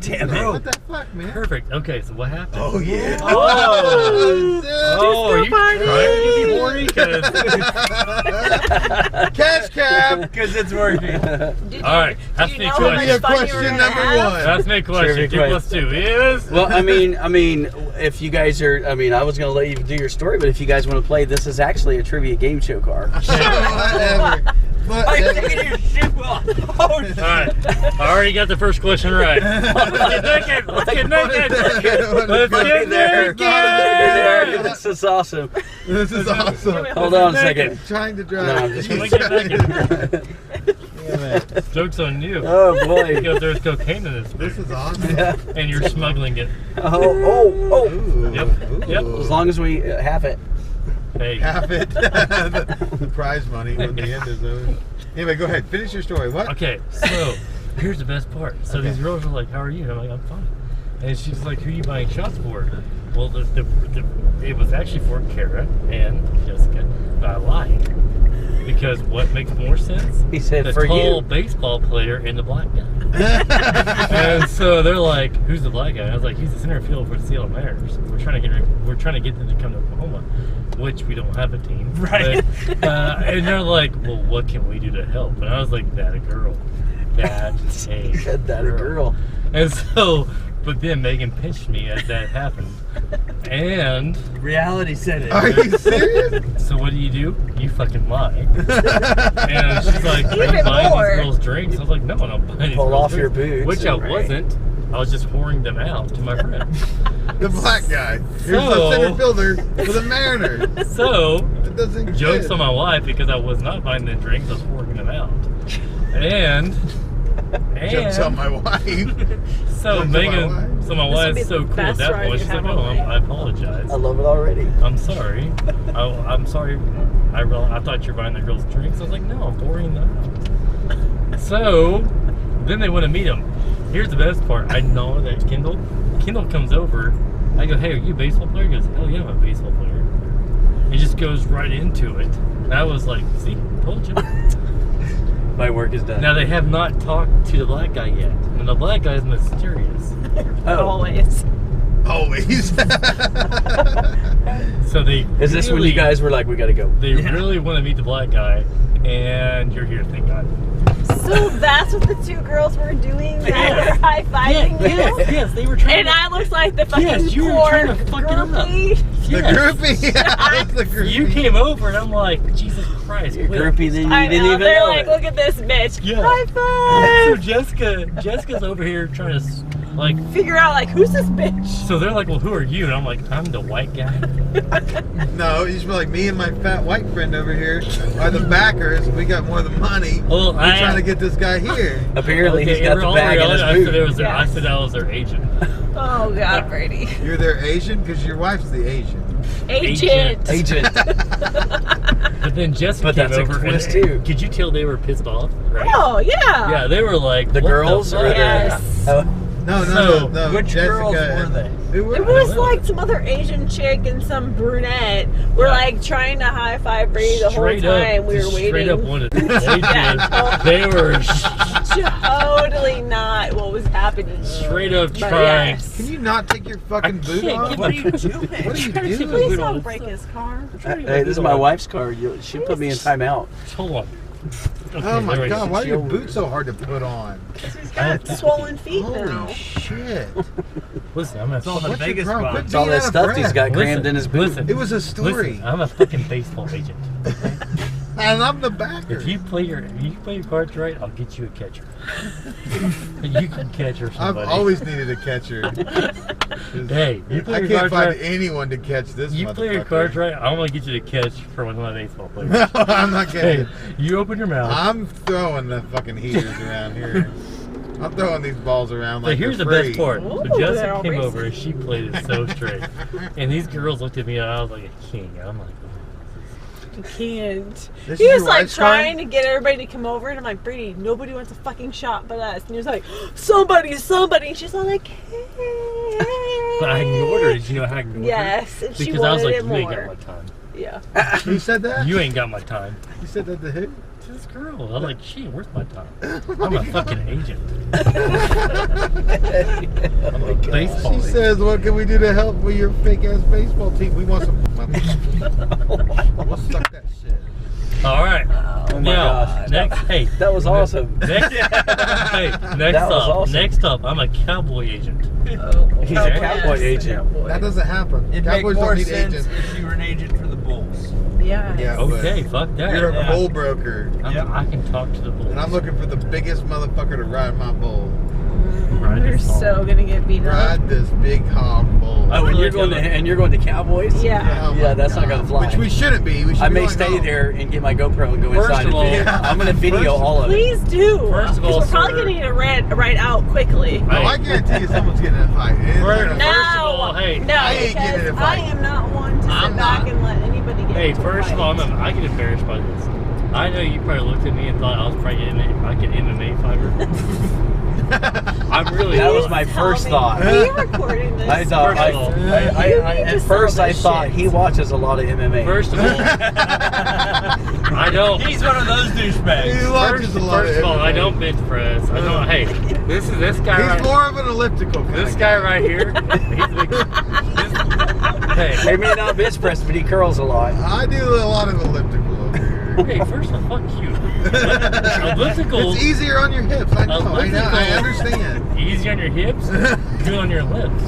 Damn it. What the fuck, man? Perfect. Okay, so what happened? Oh, yeah. Oh, are you trying to be horny? Cash cab. Because it's working. All right, ask me a question. Question number one. Ask me a question. 2 + 2 is? Well, I mean, if you guys are, I was going to let you do your story, but if you guys want to play, this is actually a trivia game show car. Whatever. But, I'm taking your shoe off. Oh, All right, I already got the first question right. Let's get naked. Let's get naked. Let's get naked. This is awesome. This is awesome. Hold on a second. Trying to drive. No, I'm just Let me get naked. Damn it. Joke's on you. Oh boy. Because there's cocaine in this. This is awesome. And you're smuggling it. Oh. Ooh. Yep. Yep. As long as we have it. Hey. Half it. the prize money when the end is over. Anyway, go ahead. Finish your story. What? Okay, so here's the best part. So Okay. these girls are like, "How are you?" And I'm like, "I'm fine." And she's like, "Who are you buying shots for?" Well, it was actually for Kara and Jessica, but I lied. Because what makes more sense? He said the for tall you. baseball player and the black guy. And so they're like, "Who's the black guy?" And I was like, "He's the center field for the Seattle Mariners. We're trying to get them to come to Oklahoma, which we don't have a team, Right?" But, and they're like, "Well, what can we do to help?" And I was like, "That a girl, that He said that a girl. And so, but then Megan pinched me as that happened, and Reality said it. Are you serious? so what do? You fucking lie. And she's like, "Are you Even buying more. these girls drinks?" I was like, "No, I'm not buying these Pull girls off your drinks," boots which I and- wasn't. I was just whoring them out to my friends. The black guy. Here's So- the center fielder for the Mariners. So, It doesn't exist. jokes on my wife because I was not buying them drinks, I was whoring them out. And Jokes on my wife. so Jokes on Megan, my wife. so my This would wife's be so the cool at best that ride point. you She's like, have "Oh, all night." I apologize. I love it already. I'm sorry. I'm sorry. I thought you were buying the girls drinks." I was like, "No, I'm pouring them out." So then they want to meet him. Here's the best part. I know that Kendall comes over. I go, "Hey, are you a baseball player?" He goes, "Hell yeah, I'm a baseball player." He just goes right into it. And I was like, "See, told you." My work is done. Now they have not talked to the black guy yet. And the black guy is mysterious. Always. Always. So they Is this when you guys were like, we gotta go? They really want to meet the black guy, and you're here, thank God. So that's what the 2 girls were doing. They were high-fiving you. Yes, they were trying. And I looked like the fucking Yes, you were poor trying to fuck it up. groupie. The groupie. Yeah, the groupie. You came over, and I'm like, Jesus Christ, You're quit. groupie, then you I didn't know, even they're know like, it. look at this bitch. Yeah. High So five. Jessica's over here trying to like. Figure out like who's this bitch? So they're like, "Well, who are you?" And I'm like, "I'm the white guy." No, you should be like, me and my fat white friend over here are the backers. We got more of the money. Well, We're trying to get this guy here. Apparently, he's Okay, got in the all bag in his reality, boot. I said I was their agent. Oh God, Brady. You're their Asian because your wife's the Asian. Agent. Agent. But then Jessica But came that's a over, twist, and too. could you tell they were pissed off? Right? Oh yeah. Yeah, they were like, The "What girls fuck?" or the... Yes. Oh, No. which Jessica girls were and- they? Who were It they? was like some other Asian chick and some brunette were Yeah. like trying to high five Brady the whole Straight time up, we were just waiting. Straight up wanted. Yeah. They were Totally not what was happening. straight up But trying. yes. Can you not take your fucking boot can't off? get What are you doing? What are you Trying to doing? take Please Boot don't on. break his car. Hey, this is my wife's car. She'll put me in timeout. Hold on. Okay, Oh my there we god, go. why are your boots so hard to put on? He's got swollen feet now. Holy shit. Listen, I'm a What's your Vegas problem? spot. Quit It's all being that out of stuff he's breath. got crammed in his boot. Listen, It was a story. listen, I'm a fucking baseball agent. And I'm the backer. If you play your cards right, I'll get you a catcher. You can catch or I've somebody. always needed a catcher. Hey, you play I your can't cards find right. anyone to catch this You play your motherfucker. cards right. I'm gonna get you to catch for one of my baseball players. No, I'm not Hey, kidding. you open your mouth. I'm throwing the fucking heaters around here. I'm throwing these balls around So like here's the they're best free. part. Ooh, So they're Jessica all came racing. over and she played it so straight. And these girls looked at me and I was like a king. I'm like, You can't. This He is was your like wife's car? trying to get everybody to come over, and I'm like, Brady, nobody wants a fucking shot but us. And he was like, somebody. And she's all like, hey. but I ignored her. Did you know how I ignored her? Yes, and she Because I was wanted like, it you ain't got more. my time. Yeah. Who said that? You ain't got my time. You said that to who? to this girl. I'm like, she ain't worth my time. I'm a fucking agent. I'm a baseball She agent. says, "What can we do to help with your fake ass baseball team? We want some. We'll suck that shit." All right. Oh my Now, gosh. next, hey. That was awesome. Next, hey, next That was up. awesome. Next up, I'm a cowboy agent. He's a cowboy agent. That doesn't happen. It'd make Cowboys more don't need sense agents. if you were an agent for the Bulls. Yeah. Yeah. Okay, fuck that. You're a Yeah. bull broker, I can talk to the bulls. and I'm looking for the biggest motherfucker to ride my bull. Ride We're this hog. so gonna get beat up. Ride this big hog bull. Oh, and you're going to Cowboys? Yeah. Oh my Yeah, that's not God. gonna fly. Which we shouldn't be. We should I be may going stay home. there and get my GoPro and go First inside. of all- and video. I'm going to video all of it. Please do. First of all, We're probably sir- gonna need to ride out quickly. Oh, I guarantee you someone's getting in a fight. It's First- not No, gonna- First of all, hey, no, I ain't getting in a because I fight. am not one to sit I'm back not. and let anybody get Hey, into a first of all, fight. I get embarrassed by this. I know you probably looked at me and thought I was probably like an MMA fighter. I'm really That was not. my Tell first me. thought. Are you recording this? I thought, First of all, You at need to first sell I this thought shit. he watches a lot of MMA. First of all, I don't. He's one of those douchebags. He watches a lot First of all, MMA. I don't bench press. I don't. Hey, this guy. He's right, more of an elliptical kind This of guy right here. Hey, He may not bench press, but he curls a lot. I do a lot of elliptical over here. hey, first of all, fuck you. Elliptical. It's easier on your hips. I know. I Elliptical. understand. Easy on your hips, good on your lips.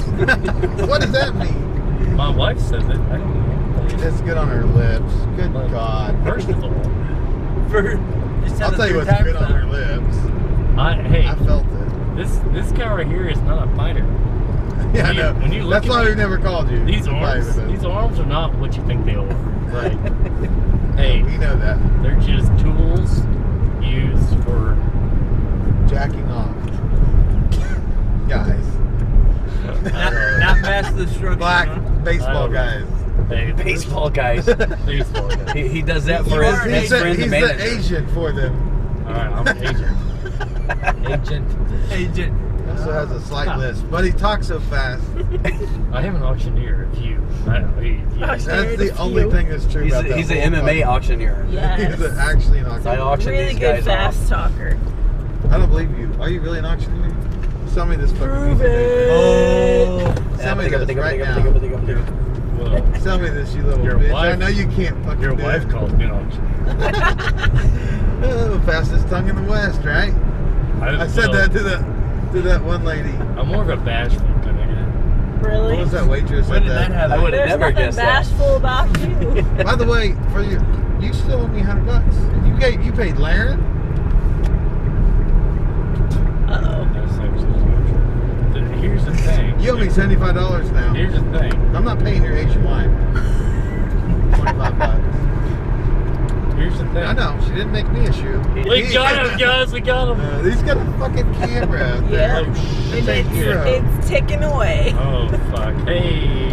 What does that mean? My wife says it. I don't know. It's good on her lips. Good Like, God. First of all, I'll tell you what's good on her lips. hey, I felt it. this guy right here is not a fighter. Yeah, I When you- know. when you look That's at why me- we've never called you. These to fight with us. arms are not what you think they are. Like, hey, We know that. they're just tools used for. Jacking off. Guys. Not mass destruction. Black huh? baseball guys. Hey, Baseball guys. baseball guys. He does that You for are an his He's, the, friend, the he's manager. the agent for them. All right, I'm an agent. Agent. Also has a slight lisp, but he talks so fast. I am an auctioneer. If you, That's There the it is, only you. thing that's true He's about a, that he's an whole MMA podcast. auctioneer. Yes. He's actually an I auctioneer. auction Really these good guys fast off. talker. I don't believe you. Are you really an auctioneer? Sell me this fucking Prove piece of it. dick. Sell me this right now. well, Sell me this, you little Your bitch. wife- I know you can't fucking your do wife it. calls me an auctioneer. Oh, fastest tongue in the West, right? I said that to that one lady. I'm more of a bashful kind of guy. Really? What was that waitress When said did that happen? I would have There's never nothing guessed that. bashful about you. By the way, for you still owe me $100. You paid Laren? Uh-oh. That's actually not true. Here's the thing. You owe me $75 now. Here's the thing. I'm not paying your Asian wife. $25. Here's the thing. I know, she didn't make me a shoe. We got him, guys. We got him. He's got a fucking camera out there. Yeah. Oh, shit. Take care of. It's ticking away. Oh, fuck. Hey.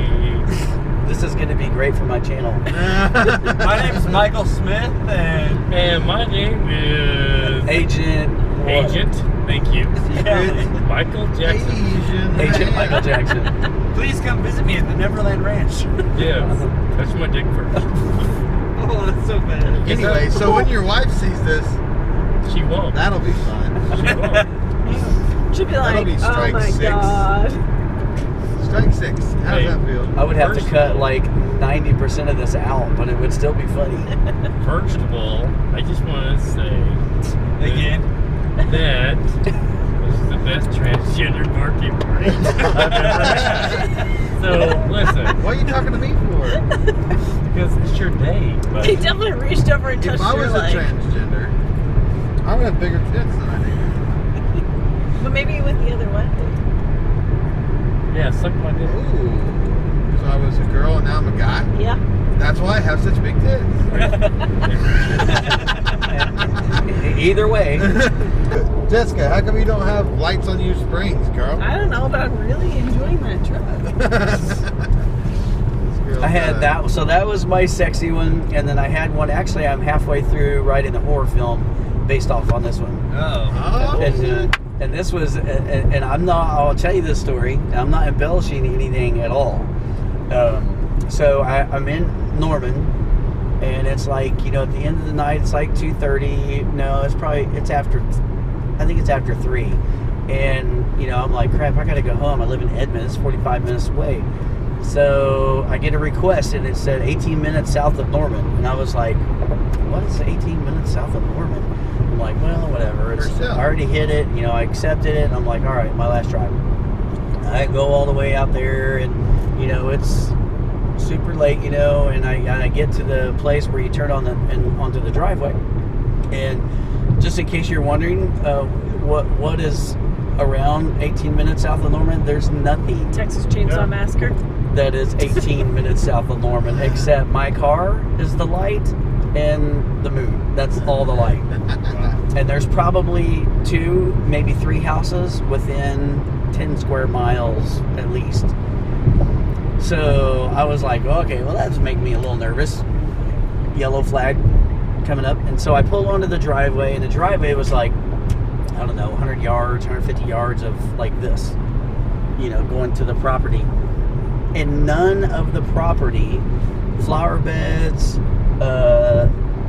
This is going to be great for my channel. My name's Michael Smith, and And my name is Agent. what? Agent. Thank you. Michael Jackson. Asian. Agent Michael Jackson. please come visit me at the Neverland Ranch. Yeah. Touch my dick first. Oh, that's so bad. Anyway, so when your wife sees this, She won't. that'll be fun. She won't. Should be That'll like, be oh strike my 6. god. Strike 6. How Hey. does that feel? I would have First to of cut all- like 90% of this out, but it would still be funny. First of all, I just want to say Again. that this is the best transgender birthday party I've ever had. So, listen, What are you talking to me for? because it's your day. But He definitely reached over and If touched I your was a leg. transgender, I would have bigger tits than I do. But maybe with the other one. yeah, suck my dick. Ooh. So I was a girl and now I'm a guy? Yeah. That's why I have such big tits. Either way. Jessica, how come you don't have lights on your springs, girl? I don't know, but I'm really enjoying that truck. I had that, so that was my sexy one, and then I had one. Actually, I'm halfway through writing a horror film based off on this one. Oh. Oh, And this was, and I'm not. I'll tell you this story. I'm not embellishing anything at all. So I'm in Norman, and it's like, at the end of the night, it's like 2:30. No, it's after, I think it's after 3. And, I'm like, crap, I got to go home. I live in Edmond. It's 45 minutes away. So I get a request, and it said 18 minutes south of Norman. And I was like, what is 18 minutes south of Norman? I'm like, well, whatever. I already hit it. I accepted it. And I'm like, all right, my last drive. I go all the way out there, and, it's super late, and I get to the place where you turn onto the driveway. And just in case you're wondering, what is around 18 minutes south of Norman, there's nothing. Texas Chainsaw Massacre. That is 18 minutes south of Norman, except my car is the light and the moon. That's all the light. And there's probably 2, maybe 3 houses within 10 square miles at least. So I was like, okay, well, that's making me a little nervous. Yellow flag coming up. And so I pulled onto the driveway, and the driveway was like, I don't know, 100 yards, 150 yards of like this, going to the property. And none of the property, flower beds,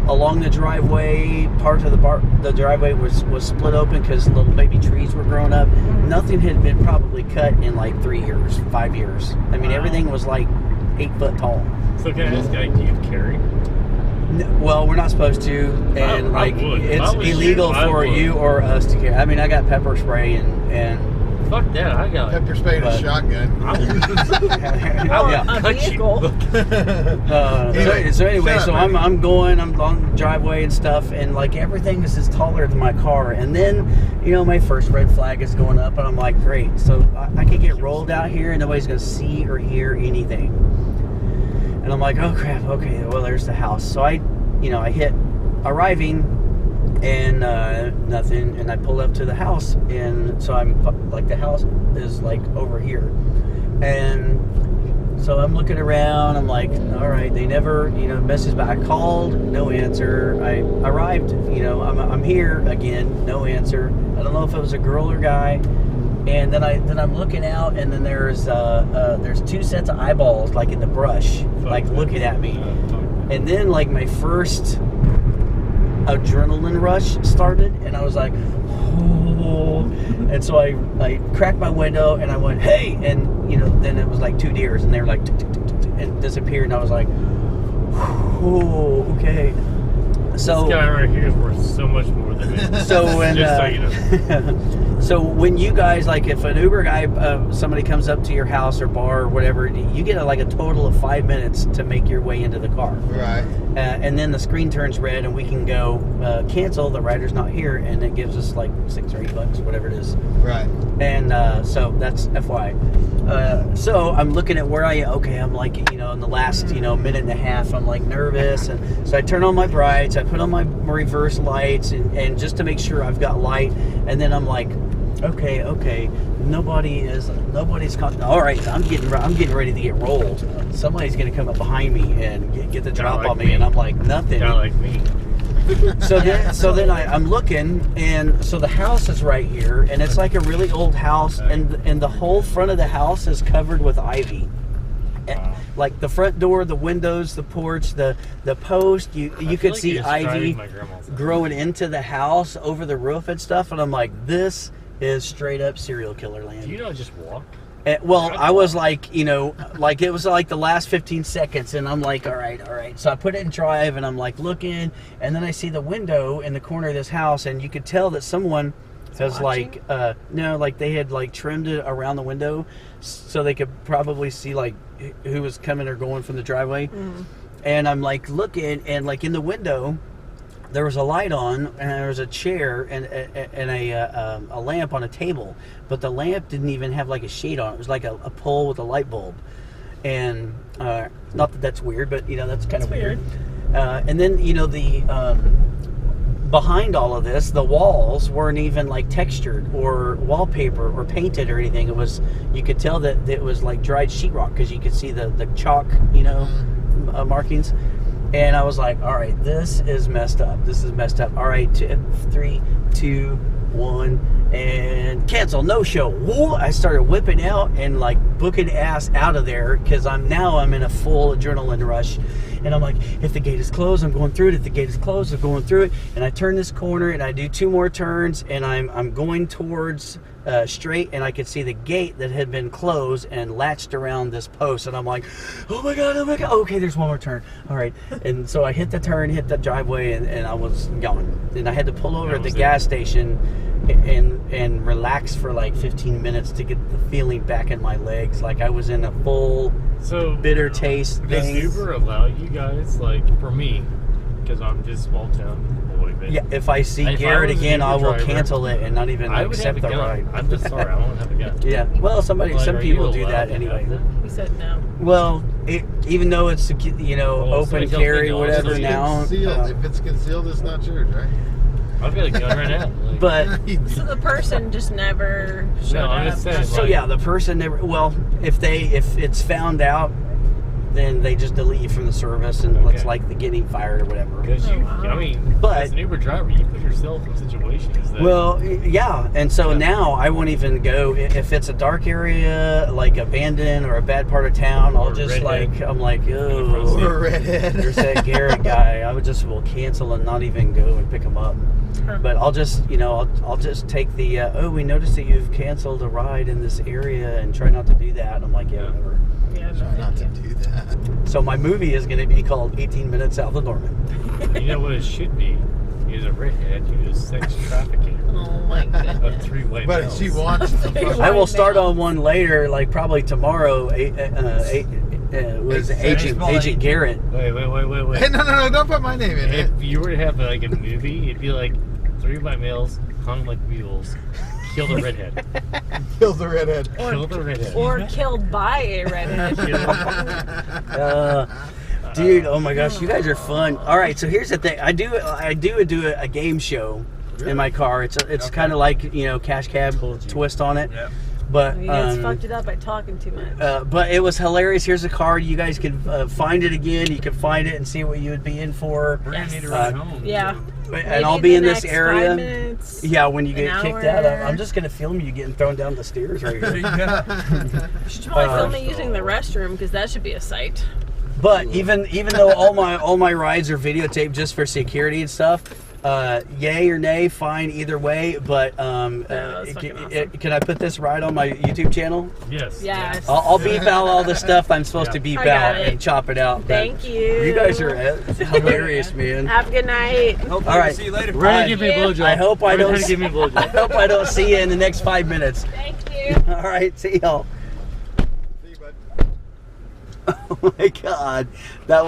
along the driveway, part of the driveway was split open because little baby trees were growing up. Nothing had been probably cut in like 3 years, 5 years. I mean, everything was like 8 foot tall. So can I ask, do you carry? Well, we're not supposed to, and it's illegal for you or us to carry. I mean, I got pepper spray and fuck that, I got pepper spray and a shotgun. A vehicle. So anyway, I'm going, I'm on the driveway and stuff, and like everything is taller than my car. And then, my first red flag is going up, and I'm like, great. So I could get rolled out here, and nobody's gonna see or hear anything. And I'm like, oh crap, okay, well, there's the house. So I hit arriving, and nothing, and I pulled up to the house, and so I'm like, the house is like over here. And so I'm looking around, I'm like, all right, they never, message back. I called, no answer. I arrived, I'm here again, no answer. I don't know if it was a girl or guy. And then I'm looking out, and then there's 2 sets of eyeballs like in the brush, like looking at me. And then like my first adrenaline rush started, and I was like, oh. And so I cracked my window, and I went, hey, and then it was like 2 deers, and they were like tick, tick, tick, tick, tick, and disappeared, and I was like, oh, okay. So this guy right here is worth so much more than me. So when so when you guys, like, if an Uber guy, somebody comes up to your house or bar or whatever, you get like a total of 5 minutes to make your way into the car. Right. And then the screen turns red, and we can go cancel. The rider's not here, and it gives us like $6 or $8, whatever it is. Right. And so that's FYI. So I'm looking at where I am. Okay, I'm like, in the last, minute and a half, I'm like nervous. And so I turn on my brights, I put on my reverse lights, and just to make sure I've got light. And then I'm like, okay, nobody's all right, I'm getting ready to get rolled. Somebody's gonna come up behind me and get the drop on me. And I'm like, nothing. Not like me. So then I'm looking, and so the house is right here, and it's like a really old house, and the whole front of the house is covered with ivy. Wow. Like the front door, the windows, the porch, the post, you could see ivy growing into the house over the roof and stuff. And I'm like, this is straight up serial killer land. Do you not just walk? Well, I was like, like it was like the last 15 seconds, and I'm like, all right. So I put it in drive, and I'm like looking, and then I see the window in the corner of this house, and you could tell that someone has like, like they had like trimmed it around the window, so they could probably see like who was coming or going from the driveway. Mm. And I'm like looking, and like in the window, there was a light on, and there was a chair and a lamp on a table, but the lamp didn't even have like a shade on it. It was like a pole with a light bulb. And not that that's weird, but that's kind of weird. And then the behind all of this, the walls weren't even like textured or wallpaper or painted or anything. It was, you could tell that it was like dried sheetrock, because you could see the chalk markings. And I was like, all right, this is messed up. All right, 3, 2, 1, and cancel, no show. Whoa! I started whipping out and like booking ass out of there, because I'm in a full adrenaline rush. And I'm like, if the gate is closed, I'm going through it. If the gate is closed, I'm going through it. And I turn this corner and I do 2 more turns, and I'm going towards straight, and I could see the gate that had been closed and latched around this post. And I'm like, oh my god, okay, there's one more turn. All right. And so I hit the turn, hit the driveway, and I was gone. And I had to pull over at the gas station and relax for like 15 minutes to get the feeling back in my legs, like I was in a full bitter taste Does thing. Uber allow you guys, like, for me, because I'm just small town boy, but Yeah, if I see If I Garrett was an again, Uber I will driver, cancel it and not even I would have accept a the gun. ride. I'm just sorry, I won't have a gun. Yeah, well, some Like, are people you do allowed that to anyway. have that? He said no. Well, even though it's Well, open somebody tells me carry, no, whatever it's now. Concealed. If it's concealed, it's not yours, right? I've got a gun right now. Like, But So the person just never showed No, I'm up. just saying. so like, yeah, the person never. Well, if it's found out, then they just delete you from the service, and it's Okay. like the getting fired or whatever. Because Oh, wow. I mean, But- as an Uber driver, you put yourself in situations that. Well, yeah, and so Yeah. now I won't even go if it's a dark area, like abandoned or a bad part of town. I'll Or just redhead. I'm like, front oh, seat. Or a redhead. there's that Garrett guy. I will cancel and not even go and pick him up. Huh. But I'll just I'll just take the we noticed that you've canceled a ride in this area and try not to do that. And I'm like, yeah, whatever. Yeah, Try not to do that. So my movie is going to be called 18 Minutes South of Norman. You know what it should be? Is a redhead who is sex trafficking Oh my of goodness. 3 white But males. she wants to. White I will start male. on one later, like probably tomorrow. Was Agent Garrett. Wait. Hey, no, don't put my name in it. If you were to have like a movie, it'd be like 3 white males hung like mules, kill the redhead, Kill the redhead. kill the redhead. Or killed by a redhead. Dude, oh my gosh, you guys are fun. All right, so here's the thing. I do a game show in my car. It's kind of like Cash Cab twist on it. Yep. But You guys fucked it up by talking too much. but it was hilarious. Here's a card. You guys can find it again. You can find it and see what you would be in for. We're gonna need to Yes. run home. Yeah. And I'll be in this Next area. 5 minutes. Yeah, when you An get kicked hour. out, I'm just gonna film you getting thrown down the stairs right There here. you go. You should probably film me so- using the restroom because that should be a sight. But even though all my rides are videotaped just for security and stuff, yay or nay, fine either way. But that's fucking awesome. can I put this ride on my YouTube channel? Yes. Yes. I'll beep out all the stuff I'm supposed to Yeah. beep I got out it. and chop it out. But Thank you. You guys are hilarious, man. Have a good night. Hopefully All right. we'll see you later. We're gonna Right. give me a blowjob. I hope I We're don't gonna give me a I blowjob. hope I don't see you in the next 5 minutes. Thank you. All right, see y'all. See you, bud. Oh my God, that was.